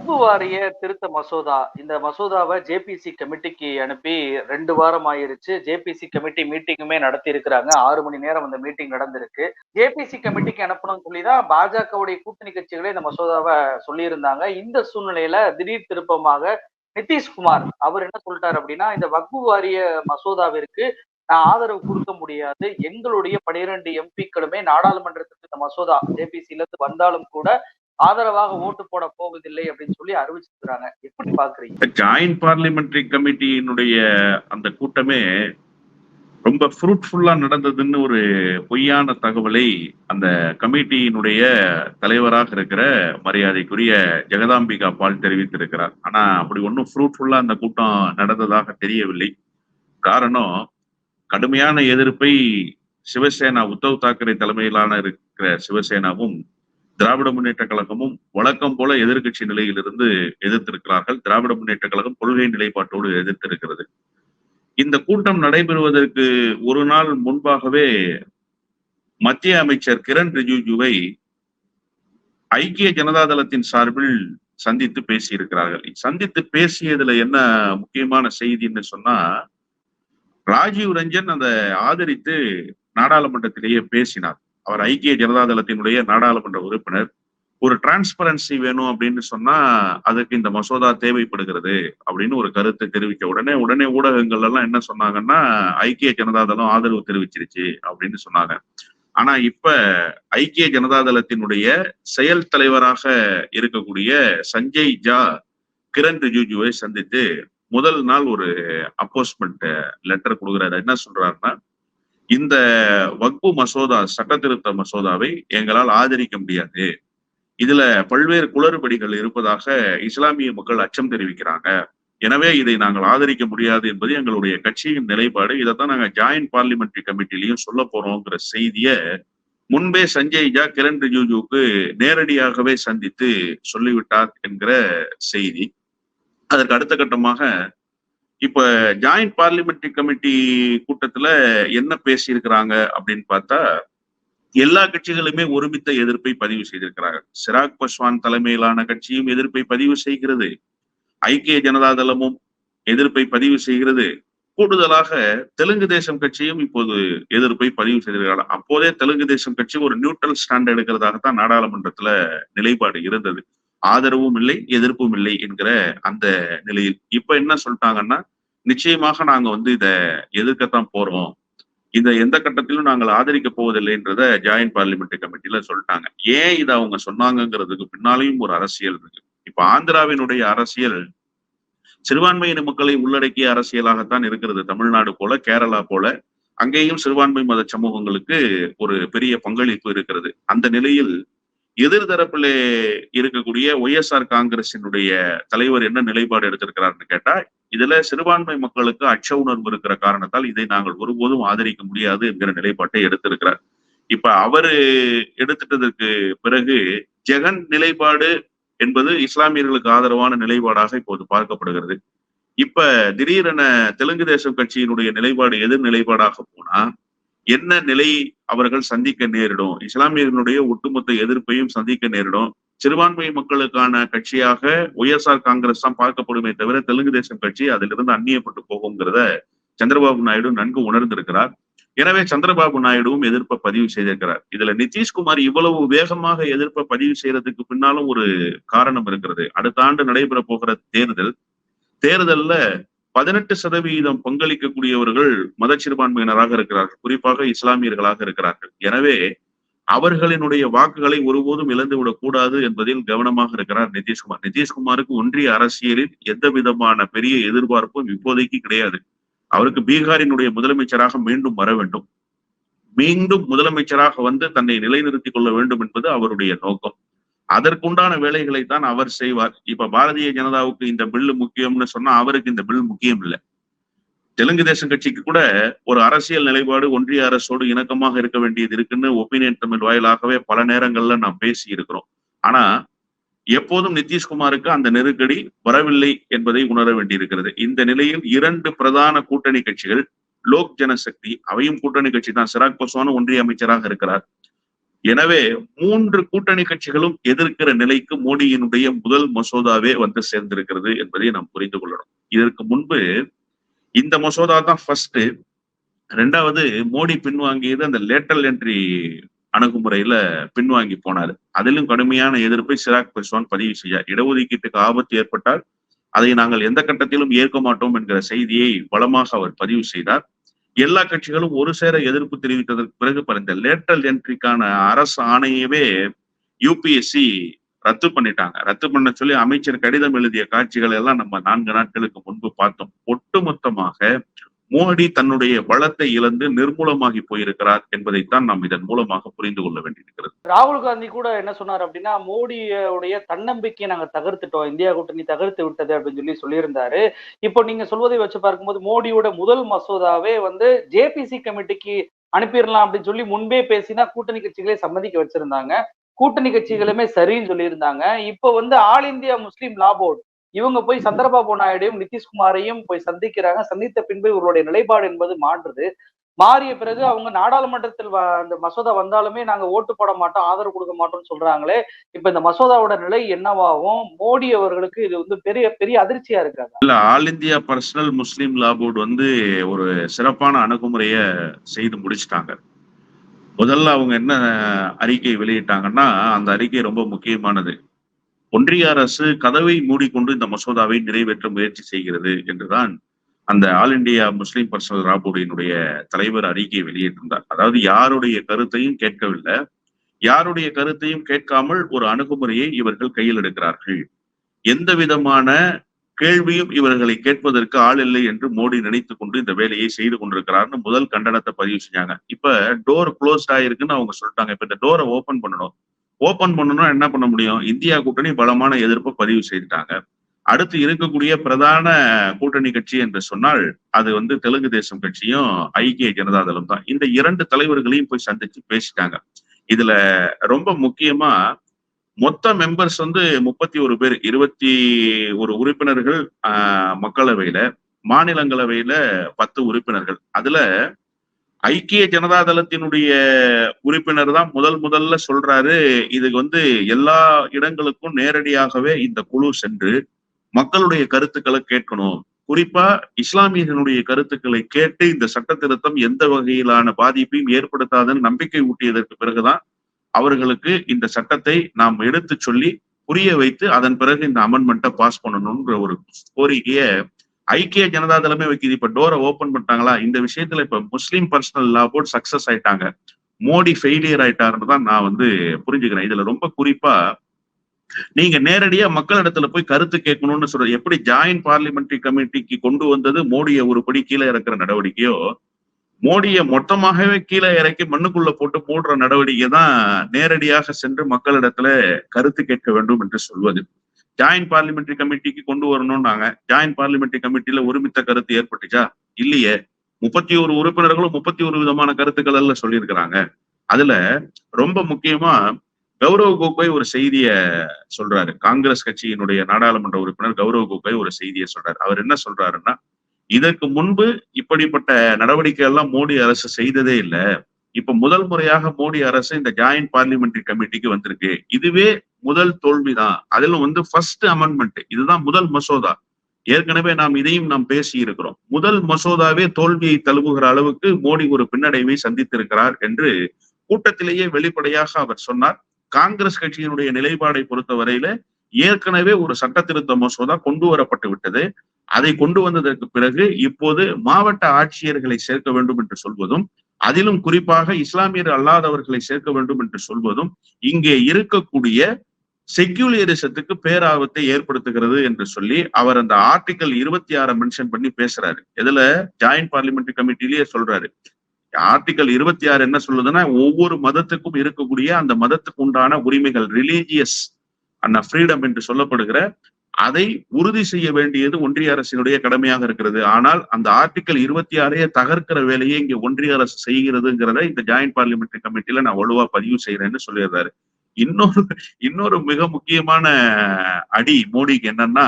வக்பு வாரிய திருத்த மசோதா, இந்த மசோதாவை ஜேபிசி கமிட்டிக்கு அனுப்பி 2 வாரம் ஆயிருச்சு. ஜேபிசி கமிட்டி மீட்டிங்குமே நடத்தி இருக்கிறாங்க. 6 மணி நேரம் அந்த மீட்டிங் நடந்திருக்கு. ஜேபிசி கமிட்டிக்கு அனுப்பணும்னு சொல்லிதான் பாஜகவுடைய கூட்டணி கட்சிகளே இந்த மசோதாவை சொல்லியிருந்தாங்க. இந்த சூழ்நிலையில திடீர் திருப்பமாக நிதிஷ்குமார் அவர் என்ன சொல்லிட்டாரு அப்படின்னா, இந்த வக்பு வாரிய மசோதாவிற்கு நான் ஆதரவு கொடுக்க முடியாது. எங்களுடைய 12 எம்பிக்களுமே நாடாளுமன்றத்துக்கு இந்த மசோதா ஜேபிசில இருந்து வந்தாலும் கூட ஆதரவாக ஓட்டு போட போவதில்லை அப்படின்னு சொல்லி அறிவிச்சிருக்கிறாங்க. எப்படி பாக்குறீங்க? ஜாயிண்ட் பார்லிமெண்டரி கமிட்டியினுடைய அந்த கூட்டமே ரொம்ப ஃப்ரூட்ஃபுல்லா நடந்ததுன்னு ஒரு பொய்யான தகவலை அந்த கமிட்டியினுடைய தலைவராக இருக்கிற மரியாதைக்குரிய ஜெகதாம்பிகா பால் தெரிவித்திருக்கிறார். ஆனா அப்படி ஒன்றும் ஃப்ரூட்ஃபுல்லா அந்த கூட்டம் நடந்ததாக தெரியவில்லை. காரணம், கடுமையான எதிர்ப்பை சிவசேனா, உத்தவ் தாக்கரே தலைமையிலான இருக்கிற சிவசேனாவும் திராவிட முன்னேற்ற கழகமும் வழக்கம் போல எதிர்கட்சி நிலையிலிருந்து எதிர்த்திருக்கிறார்கள். திராவிட முன்னேற்ற கழகம் கொள்கை நிலைப்பாட்டோடு எதிர்த்திருக்கிறது. இந்த கூட்டம் நடைபெறுவதற்கு ஒரு நாள் முன்பாகவே மத்திய அமைச்சர் கிரண் ரிஜிஜுவை ஐக்கிய ஜனதா தளத்தின் சார்பில் சந்தித்து பேசியிருக்கிறார்கள். சந்தித்து பேசியதுல என்ன முக்கியமான செய்தின்னு சொன்னா, ராஜீவ் ரஞ்சன் அதை ஆதரித்து நாடாளுமன்றத்திலேயே பேசினார். அவர் ஐக்கிய ஜனதா தளத்தினுடைய நாடாளுமன்ற உறுப்பினர். ஒரு டிரான்ஸ்பரன்சி வேணும் அப்படின்னு சொன்னா அதுக்கு இந்த மசோதா தேவைப்படுகிறது அப்படின்னு ஒரு கருத்தை தெரிவிக்க உடனே ஊடகங்கள் எல்லாம் என்ன சொன்னாங்கன்னா, ஐக்கிய ஜனதா தளம் ஆதரவு தெரிவிச்சிருச்சு அப்படின்னு சொன்னாங்க. ஆனா இப்ப ஐக்கிய ஜனதா தளத்தினுடைய செயல் தலைவராக இருக்கக்கூடிய சஞ்சய் ஜா கிரண் ரிஜிஜுவை சந்தித்து முதல் நாள் ஒரு அப்போஸ்மெண்ட் லெட்டர் கொடுக்குறாரு. என்ன சொல்றாருன்னா, இந்த வக்பு மசோதா, சட்ட திருத்த மசோதாவை எங்களால் ஆதரிக்க முடியாது. இதுல பல்வேறு குளறுபடிகள் இருப்பதாக இஸ்லாமிய மக்கள் அச்சம் தெரிவிக்கிறாங்க. எனவே இதை நாங்கள் ஆதரிக்க முடியாது என்பது எங்களுடைய கட்சியின் நிலைப்பாடு. இதைத்தான் நாங்க ஜாயிண்ட் பார்லிமெண்டரி கமிட்டிலையும் சொல்ல போறோங்கிற செய்திய முன்பே சஞ்சய் ஜா கிரண் ரிஜிஜுவுக்கு நேரடியாகவே சந்தித்து சொல்லிவிட்டார் என்கிற செய்தி. அதற்கு அடுத்த கட்டமாக இப்ப ஜாயிண்ட் பார்லிமெண்டரி கமிட்டி கூட்டத்துல என்ன பேசியிருக்கிறாங்க அப்படின்னு பார்த்தா, எல்லா கட்சிகளுமே ஒருமித்த எதிர்ப்பை பதிவு செய்திருக்கிறார்கள். சிராக் பஸ்வான் தலைமையிலான கட்சியும் எதிர்ப்பை பதிவு செய்கிறது, ஐக்கிய ஜனதா தளமும் எதிர்ப்பை பதிவு செய்கிறது. கூடுதலாக தெலுங்கு தேசம் கட்சியும் இப்போது எதிர்ப்பை பதிவு செய்திருக்கிறார்கள். அப்போதே தெலுங்கு தேசம் கட்சி ஒரு நியூட்ரல் ஸ்டாண்ட் எடுக்கிறதாகத்தான் நாடாளுமன்றத்துல நிலைப்பாடு இருந்தது. ஆதரவும் இல்லை, எதிர்ப்பும் இல்லை என்கிற அந்த நிலையில் இப்ப என்ன சொல்லிட்டாங்கன்னா, நிச்சயமாக நாங்க இத எதிர்க்கத்தான் போறோம், இதை எந்த கட்டத்திலும் நாங்கள் ஆதரிக்க போவதில்லைன்றத ஜாயிண்ட் பார்லிமெண்டரி கமிட்டில சொல்லிட்டாங்க. ஏன் இதை அவங்க சொன்னாங்கிறதுக்கு பின்னாலையும் ஒரு அரசியல் இருக்கு. இப்ப ஆந்திராவினுடைய அரசியல் சிறுபான்மையின மக்களை உள்ளடக்கிய அரசியலாகத்தான் இருக்கிறது. தமிழ்நாடு போல, கேரளா போல அங்கேயும் சிறுபான்மை மத சமூகங்களுக்கு ஒரு பெரிய பங்களிப்பு இருக்கிறது. அந்த நிலையில் எதிர்தரப்பிலே இருக்கக்கூடிய ஒய்எஸ்ஆர் காங்கிரசினுடைய தலைவர் என்ன நிலைப்பாடு எடுத்திருக்கிறார்னு கேட்டா, இதுல சிறுபான்மை மக்களுக்கு அச்ச உணர்வு இருக்கிற காரணத்தால் இதை நாங்கள் ஒருபோதும் ஆதரிக்க முடியாது என்கிற நிலைப்பாட்டை எடுத்திருக்கிறார். இப்ப அவரு எடுத்துட்டதற்கு பிறகு ஜெகன் நிலைப்பாடு என்பது இஸ்லாமியர்களுக்கு ஆதரவான நிலைப்பாடாக இப்போது பார்க்கப்படுகிறது. இப்ப திடீரென தெலுங்கு தேசம் கட்சியினுடைய நிலைப்பாடு எதிர் நிலைப்பாடாக போனா என்ன நிலை அவர்கள் சந்திக்க நேரிடும்? இஸ்லாமியர்களுடைய ஒட்டுமொத்த எதிர்ப்பையும் சந்திக்க நேரிடும். சிறுபான்மை மக்களுக்கான கட்சியாக ஒய்எஸ்ஆர் காங்கிரஸ் தான் பார்க்கப்படுமே தவிர தெலுங்கு தேசம் கட்சி அதிலிருந்து அந்நியப்பட்டு போகுங்கிறத சந்திரபாபு நாயுடு நன்கு உணர்ந்திருக்கிறார். எனவே சந்திரபாபு நாயுடுவும் எதிர்ப்பை பதிவு செய்திருக்கிறார். இதுல நிதிஷ்குமார் இவ்வளவு வேகமாக எதிர்ப்பை பதிவு செய்யறதுக்கு பின்னாலும் ஒரு காரணம் இருக்கிறது. அடுத்த ஆண்டு நடைபெற போகிற தேர்தல்ல 18% பங்களிக்கக்கூடியவர்கள் மத சிறுபான்மையினராக இருக்கிறார்கள், குறிப்பாக இஸ்லாமியர்களாக இருக்கிறார்கள். எனவே அவர்களினுடைய வாக்குகளை ஒருபோதும் இழந்துவிடக் கூடாது என்பதில் கவனமாக இருக்கிறார் நிதிஷ்குமார். நிதிஷ்குமாருக்கு ஒன்றிய அரசியலில் எந்த விதமான பெரிய எதிர்பார்ப்பும் இப்போதைக்கு கிடையாது. அவருக்கு பீகாரினுடைய முதலமைச்சராக மீண்டும் வர வேண்டும், மீண்டும் முதலமைச்சராக தன்னை நிலைநிறுத்திக் கொள்ள வேண்டும் என்பது அவருடைய நோக்கம். அதற்குண்டான வேலைகளை தான் அவர் செய்வார். இப்ப பாரதிய ஜனதாவுக்கு இந்த பில்லு முக்கியம்னு சொன்னா அவருக்கு இந்த பில் முக்கியம் இல்லை. தெலுங்கு தேசம் கட்சிக்கு கூட ஒரு அரசியல் நிலைப்பாடு ஒன்றிய அரசோடு இணக்கமாக இருக்க வேண்டியது இருக்குன்னு ஒப்பீனியன் தமிழ் வாயிலாகவே பல நேரங்கள்ல நாம் பேசி இருக்கிறோம். ஆனா எப்போதும் நிதிஷ்குமாருக்கு அந்த நெருக்கடி வரவில்லை என்பதை உணர வேண்டியிருக்கிறது. இந்த நிலையில் 2 பிரதான கூட்டணி கட்சிகள், லோக் ஜனசக்தி, அவையும் கூட்டணி கட்சி தான், சிராக் பஸ்வானும் ஒன்றிய அமைச்சராக இருக்கிறார், எனவே 3 கூட்டணி கட்சிகளும் எதிர்க்கிற நிலைக்கு மோடியினுடைய முதல் மசோதாவே வந்து சேர்ந்திருக்கிறது என்பதை நாம் புரிந்து கொள்ளணும். இதற்கு முன்பு இந்த மசோதா தான் ஃபர்ஸ்ட். 2வது மோடி பின்வாங்கியது அந்த லேட்டரல் என்ட்ரி அணுகுமுறையில பின்வாங்கி போனாரு. அதிலும் கடுமையான எதிர்ப்பை சிராக் பஸ்வான் பதிவு செய்யார். இடஒதுக்கீட்டுக்கு ஆபத்து ஏற்பட்டால் அதை நாங்கள் எந்த கட்டத்திலும் ஏற்க மாட்டோம் என்கிற செய்தியை பலமாக அவர் பதிவு செய்தார். எல்லா கட்சிகளும் ஒரு சேர எதிர்ப்பு தெரிவித்ததற்கு பிறகு இந்த லேட்டரல் என்ட்ரிக்கான அரசு ஆணையவே யூபிஎஸ்சி ரத்து பண்ணிட்டாங்க. ரத்து பண்ண சொல்லி அமைச்சர் கடிதம் எழுதிய காட்சிகள் எல்லாம் நம்ம 4 நாட்களுக்கு முன்பு பார்த்தோம். ஒட்டுமொத்தமாக மோடி தன்னுடைய பலத்தை இழந்து நிர்மூலமாகி போயிருக்கிறார் என்பதைத்தான் நாம் இதன் மூலமாக புரிந்து கொள்ள வேண்டியிருக்கிறது. ராகுல் காந்தி கூட என்ன சொன்னார் அப்படின்னா, மோடியுடைய தன்னம்பிக்கையை நாங்க தகர்த்துட்டோம், இந்தியா கூட்டணி தகர்த்து விட்டது அப்படின்னு சொல்லியிருந்தாரு. இப்போ நீங்க சொல்வதை வச்சு பார்க்கும்போது மோடியோட முதல் மசோதாவே வந்து ஜேபிசி கமிட்டிக்கு அனுப்பிடலாம் அப்படின்னு சொல்லி முன்பே பேசினா கூட்டணி கட்சிகளே சம்மதிக்க வச்சிருந்தாங்க. கூட்டணி கட்சிகளுமே சரின்னு சொல்லியிருந்தாங்க. இப்போ வந்து ஆல் இந்தியா முஸ்லீம் லா போர்டு இவங்க போய் சந்திரபாபு நாயுடையும் நிதிஷ்குமாரையும் போய் சந்திக்கிறாங்க. சந்தித்த பின்பு இவருடைய நிலைப்பாடு என்பது மாறுது. மாறிய பிறகு அவங்க நாடாளுமன்றத்தில் அந்த மசோதா வந்தாலுமே நாங்க ஓட்டு போட மாட்டோம், ஆதரவு கொடுக்க மாட்டோம்னு சொல்றாங்களே. இப்ப இந்த மசோதாவோட நிலை என்னவாகும்? மோடி அவர்களுக்கு இது வந்து பெரிய பெரிய அதிர்ச்சியா இருக்காது. இல்ல, ஆல் இந்தியா பர்சனல் முஸ்லீம் லா போர்டு வந்து ஒரு சிறப்பான அணுகுமுறைய செய்து முடிச்சிட்டாங்க. முதல்ல அவங்க என்ன அறிக்கை வெளியிட்டாங்கன்னா, அந்த அறிக்கை ரொம்ப முக்கியமானது. ஒன்றிய அரசு கதவை மூடிக்கொண்டு இந்த மசோதாவை நிறைவேற்ற முயற்சி செய்கிறது என்றுதான் அந்த all India Muslim personal law போர்டினுடைய தலைவர் அறிக்கையை வெளியிட்டிருந்தார். அதாவது யாருடைய கருத்தையும் கேட்கவில்லை, யாருடைய கருத்தையும் கேட்காமல் ஒரு அணுகுமுறையை இவர்கள் கையில் எடுக்கிறார்கள். எந்த விதமான கேள்வியும் இவர்களை கேட்பதற்கு ஆள் இல்லை என்று மோடி நினைத்துக் கொண்டு இந்த வேலையை செய்து கொண்டிருக்கிறார்னு முதல் கண்டனத்தை பதிவு செஞ்சாங்க. இப்ப டோர் க்ளோஸ்ட் ஆயிருக்குன்னு அவங்க சொல்லிட்டாங்க. இப்ப இந்த டோரை ஓபன் பண்ணணும். ஓபன் பண்ணணும்னா என்ன பண்ண முடியும்? இந்தியா கூட்டணி பலமான எதிர்ப்பை பதிவு செய்துட்டாங்க. அடுத்து இருக்கக்கூடிய பிரதான கூட்டணி கட்சி என்று சொன்னால் அது வந்து தெலுங்கு தேசம் கட்சியும் ஐக்கிய ஜனதா தளம் தான். இந்த 2 தலைவர்களையும் போய் சந்திச்சு பேசிட்டாங்க. இதுல ரொம்ப முக்கியமா மொத்த மெம்பர்ஸ் வந்து 31 பேர், 21 உறுப்பினர்கள் மக்களவையில, மாநிலங்களவையில 10 உறுப்பினர்கள். அதுல ஐக்கிய ஜனதா தளத்தினுடைய உறுப்பினர் தான் முதல்ல சொல்றாரு, இதுக்கு வந்து எல்லா இடங்களுக்கும் நேரடியாகவே இந்த குழு சென்று மக்களுடைய கருத்துக்களை கேட்கணும். குறிப்பா இஸ்லாமியர்களுடைய கருத்துக்களை கேட்டு இந்த சட்ட திருத்தம் எந்த வகையிலான பாதிப்பையும் ஏற்படுத்தாதுன்னு நம்பிக்கை ஊட்டியதற்கு பிறகுதான் அவர்களுக்கு இந்த சட்டத்தை நாம் எடுத்து சொல்லி புரிய வைத்து அதன் பிறகு இந்த அமெண்ட்மெண்ட்டை பாஸ் பண்ணணும்ன்ற ஒரு கோரிக்கைய ஐக்கிய ஜனதா தளமே வைக்குது. இப்ப டோரை ஓபன் பண்ணிட்டாங்களா? இந்த விஷயத்துல இப்ப முஸ்லீம் பர்சனல் லா போர்டு சக்சஸ் ஆயிட்டாங்க, மோடி ஃபெயிலியர் ஆயிட்டாருன்னு தான் நான் வந்து புரிஞ்சுக்கிறேன். இதுல ரொம்ப குறிப்பா நீங்க நேரடியா மக்களிடத்துல போய் கருத்து கேட்கணும்னு சொல்றது, எப்படி ஜாயிண்ட் பார்லிமெண்டரி கமிட்டிக்கு கொண்டு வந்தது மோடியை ஒரு படி கீழே இறக்குற நடவடிக்கையோ, மோடியை மொத்தமாகவே கீழே இறக்கி மண்ணுக்குள்ள போட்டு மூடுற நடவடிக்கை தான் நேரடியாக சென்று மக்களிடத்துல கருத்து கேட்க வேண்டும் என்று சொல்வது. ஜாயிண்ட் பார்லிமெண்டரி கமிட்டிக்கு கொண்டு வரணும்னாங்க. ஜாயிண்ட் பார்லிமெண்டரி கமிட்டியில ஒருமித்த கருத்து ஏற்பட்டுச்சா? இல்லையே. 31 உறுப்பினர்களும் 31 விதமான கருத்துக்கள் எல்லாம் சொல்லியிருக்கிறாங்க. அதுல ரொம்ப முக்கியமா கௌரவ் கோகோய் ஒரு செய்திய சொல்றாரு. காங்கிரஸ் கட்சியினுடைய நாடாளுமன்ற உறுப்பினர் கௌரவ் கோகோய் ஒரு செய்தியை சொல்றாரு. அவர் என்ன சொல்றாருன்னா, இதற்கு முன்பு இப்படிப்பட்ட நடவடிக்கை எல்லாம் மோடி அரசு செய்ததே இல்லை. இப்ப முதல் முறையாக மோடி அரசு இந்த ஜாயிண்ட் பார்லிமெண்டரி கமிட்டிக்கு வந்திருக்கு. இதுவே முதல் தோல்விதான். அதிலும் வந்து ஃபர்ஸ்ட் அமெண்ட்மெண்ட், இதுதான் முதல் மசோதா. ஏற்கனவே நாம் பேசி இருக்கிறோம். முதல் மசோதாவே தோல்வியை தழுவுகிற அளவுக்கு மோடி ஒரு பின்னடைவை சந்தித்திருக்கிறார் என்று கூட்டத்திலேயே வெளிப்படையாக அவர் சொன்னார். காங்கிரஸ் கட்சியினுடைய நிலைப்பாடை பொறுத்த வரையில ஏற்கனவே ஒரு சட்ட திருத்த மசோதா கொண்டு வரப்பட்டு விட்டது. அதை கொண்டு வந்ததற்கு பிறகு இப்போது மாவட்ட ஆட்சியர்களை சேர்க்க வேண்டும் என்று சொல்வதும், அதிலும் குறிப்பாக இஸ்லாமியர் அல்லாதவர்களை சேர்க்க வேண்டும் என்று சொல்வதும் இங்கே இருக்கக்கூடிய செக்யூலரிசத்துக்கு பேராபத்தை ஏற்படுத்துகிறது என்று சொல்லி அவர் அந்த ஆர்டிகல் 26 மென்ஷன் பண்ணி பேசுறாரு. இதுல ஜாயிண்ட் பார்லிமெண்டரி கமிட்டிலேயே சொல்றாரு. ஆர்டிகல் 26 என்ன சொல்லுதுன்னா, ஒவ்வொரு மதத்துக்கும் இருக்கக்கூடிய அந்த மதத்துக்கு உண்டான உரிமைகள், ரிலீஜியஸ் அண்ட் ஃப்ரீடம் என்று சொல்லப்படுகிற அதை உறுதி செய்ய வேண்டியது ஒன்றிய அரசினுடைய கடமையாக இருக்கிறது. ஆனால் அந்த ஆர்டிகல் 26 தகர்க்கிற வேலையை இங்க ஒன்றிய அரசு செய்கிறதுங்கிறத இந்த ஜாயிண்ட் பார்லிமெண்டரி கமிட்டியில நான் வலுவா பதிவு செய்யறேன்னு சொல்லிடுறாரு. இன்னொரு மிக முக்கியமான அடி மோடிக்கு என்னன்னா,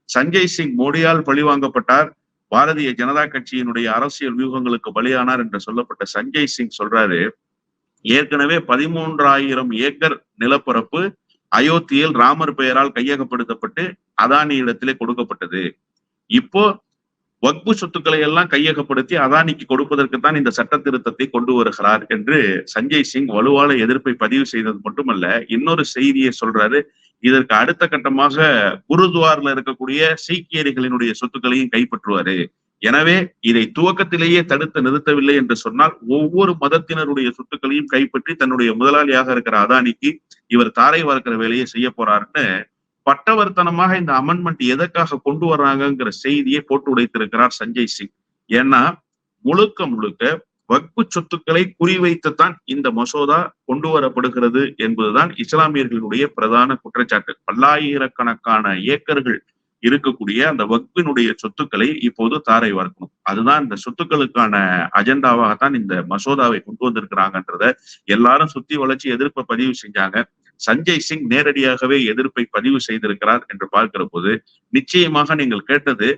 சஞ்சய் சிங் மோடியால் பழிவாங்கப்பட்டார், பாரதிய ஜனதா கட்சியினுடைய அரசியல் வியூகங்களுக்கு பலியானார் என்று சொல்லப்பட்ட சஞ்சய் சிங் சொல்றாரு, ஏற்கனவே 13,000 ஏக்கர் நிலப்பரப்பு அயோத்தியில் ராமர் பெயரால் கையகப்படுத்தப்பட்டு அதானி இடத்திலே கொடுக்கப்பட்டது. இப்போ வக்பு சொத்துக்களை எல்லாம் கையகப்படுத்தி அதானிக்கு கொடுப்பதற்கு தான் இந்த சட்ட திருத்தத்தை கொண்டு வருகிறார் என்று சஞ்சய் சிங் வலுவான எதிர்ப்பை பதிவு செய்தது மட்டுமல்ல, இன்னொரு செய்தியை சொல்றாரு. இதற்கு அடுத்த கட்டமாக குருத்வார்ல இருக்கக்கூடிய சீக்கியர்களினுடைய சொத்துக்களையும் கைப்பற்றுவாரு. எனவே இதை துவக்கத்திலேயே தடுத்து நிறுத்தவில்லை என்று சொன்னால் ஒவ்வொரு மதத்தினருடைய சொத்துக்களையும் கைப்பற்றி தன்னுடைய முதலாளியாக இருக்கிற அதானிக்கு இவர் தாரை வார்க்கிற வேலையை செய்ய போறாருன்னு பட்டவர்த்தனமாக இந்த அமெண்ட்மெண்ட் எதற்காக கொண்டு வர்றாங்கிற செய்தியை போட்டு உடைத்திருக்கிறார் சஞ்சய் சிங். ஏன்னா முழுக்க முழுக்க வக்பு சொத்துக்களை குறிவைத்துத்தான் இந்த மசோதா கொண்டு வரப்படுகிறது என்பதுதான் இஸ்லாமியர்களுடைய பிரதான குற்றச்சாட்டு. பல்லாயிரக்கணக்கான ஏக்கர்கள் இருக்கக்கூடிய அந்த வக்பினுடைய சொத்துக்களை இப்போது தாரை வார்க்கணும். அதுதான் இந்த சொத்துக்களுக்கான அஜெண்டாவாகத்தான் இந்த மசோதாவை கொண்டு வந்திருக்கிறாங்கன்றத எல்லாரும் சுத்தி வளைச்சு எதிர்ப்பை பதிவு செஞ்சாங்க. சஞ்சய் சிங் நேரடியாகவே எதிர்ப்பை பதிவு செய்திருக்கிறார் என்று பார்க்கிற போது நிச்சயமாக நீங்கள் கேட்டது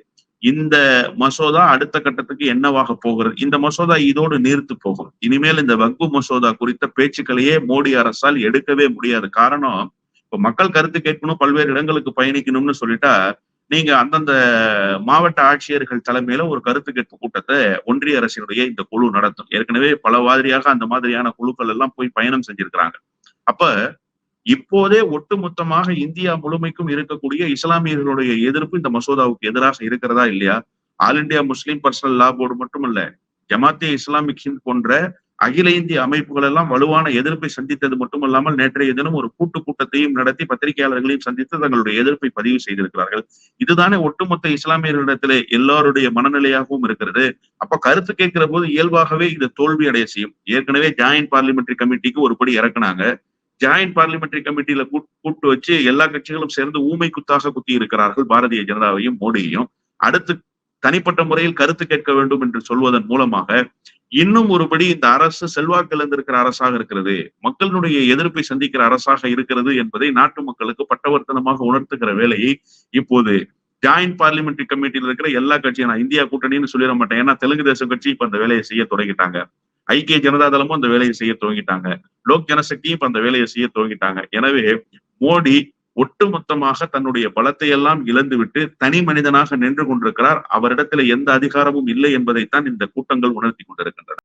இந்த மசோதா அடுத்த கட்டத்துக்கு என்னவாக போகிறது. இந்த மசோதா இதோடு நீர்த்து போகும். இனிமேல் இந்த வக்பு மசோதா குறித்த பேச்சுக்களையே மோடி அரசால் எடுக்கவே முடியாது. காரணம், இப்ப மக்கள் கருத்து கேட்கணும், பல்வேறு இடங்களுக்கு பயணிக்கணும்னு சொல்லிட்டா நீங்க அந்தந்த மாவட்ட ஆட்சியர்கள் தலைமையில ஒரு கருத்து கேட்பு கூட்டத்தை ஒன்றிய அரசினுடைய இந்த குழு நடத்தும். ஏற்கனவே பல மாதிரியாக அந்த மாதிரியான குழுக்கள் எல்லாம் போய் பயணம் செஞ்சிருக்கிறாங்க. அப்ப இப்போதே ஒட்டுமொத்தமாக இந்தியா முழுமைக்கும் இருக்கக்கூடிய இஸ்லாமியர்களுடைய எதிர்ப்பு இந்த மசோதாவுக்கு எதிராக இருக்கிறதா இல்லையா? ஆல் இண்டியா முஸ்லீம் பர்சனல் லா போர்டு மட்டுமல்ல, ஜமாத்தே இஸ்லாமிக் ஹிந்த் போன்ற அகில இந்திய அமைப்புகள் எல்லாம் வலுவான எதிர்ப்பை சந்தித்தது மட்டுமல்லாமல் நேற்றைய தினம் ஒரு கூட்டத்தையும் நடத்தி பத்திரிகையாளர்களையும் சந்தித்து தங்களுடைய எதிர்ப்பை பதிவு செய்திருக்கிறார்கள். இதுதானே ஒட்டுமொத்த இஸ்லாமியர்களிடத்திலே எல்லாருடைய மனநிலையாகவும் இருக்கிறது. அப்ப கருத்து கேட்கிற போது இயல்பாகவே இது தோல்வி அடைய செய்யும். ஏற்கனவே ஜாயிண்ட் பார்லிமெண்டரி கமிட்டிக்கு ஒருபடி இறக்குனாங்க. ஜாயிண்ட் பார்லிமெண்டரி கமிட்டியில கூட்டு வச்சு எல்லா கட்சிகளும் சேர்ந்து ஊமை குத்தாக குத்தி இருக்கிறார்கள் பாரதிய ஜனதாவையும் மோடியையும். அடுத்து தனிப்பட்ட முறையில் கருத்து கேட்க வேண்டும் என்று சொல்வதன் மூலமாக இன்னும் ஒருபடி இந்த அரசு செல்வாக்கு இழந்திருக்கிற அரசாக இருக்கிறது, மக்களுடைய எதிர்ப்பை சந்திக்கிற அரசாக இருக்கிறது என்பதை நாட்டு மக்களுக்கு பட்டவர்த்தனமாக உணர்த்துகிற வேலையை இப்போது ஜாயிண்ட் பார்லிமெண்டரி கமிட்டியில் இருக்கிற எல்லா கட்சியும், நான் இந்தியா கூட்டணின்னு சொல்லிட மாட்டேன், ஏன்னா தெலுங்கு தேசம் கட்சி இப்ப அந்த வேலையை செய்ய தொடங்கிட்டாங்க, ஐக்கிய ஜனதா தளமும் அந்த வேலையை செய்ய துவங்கிட்டாங்க, லோக் ஜனசக்தியும் இப்ப அந்த வேலையை செய்ய துவங்கிட்டாங்க. எனவே மோடி ஒட்டுமொத்தமாக தன்னுடைய பலத்தை எல்லாம் இழந்துவிட்டு தனி மனிதனாக நின்று கொண்டிருக்கிறார். அவரிடத்துல எந்த அதிகாரமும் இல்லை என்பதைத்தான் இந்த கூட்டங்கள் உணர்த்தி கொண்டிருக்கின்றன.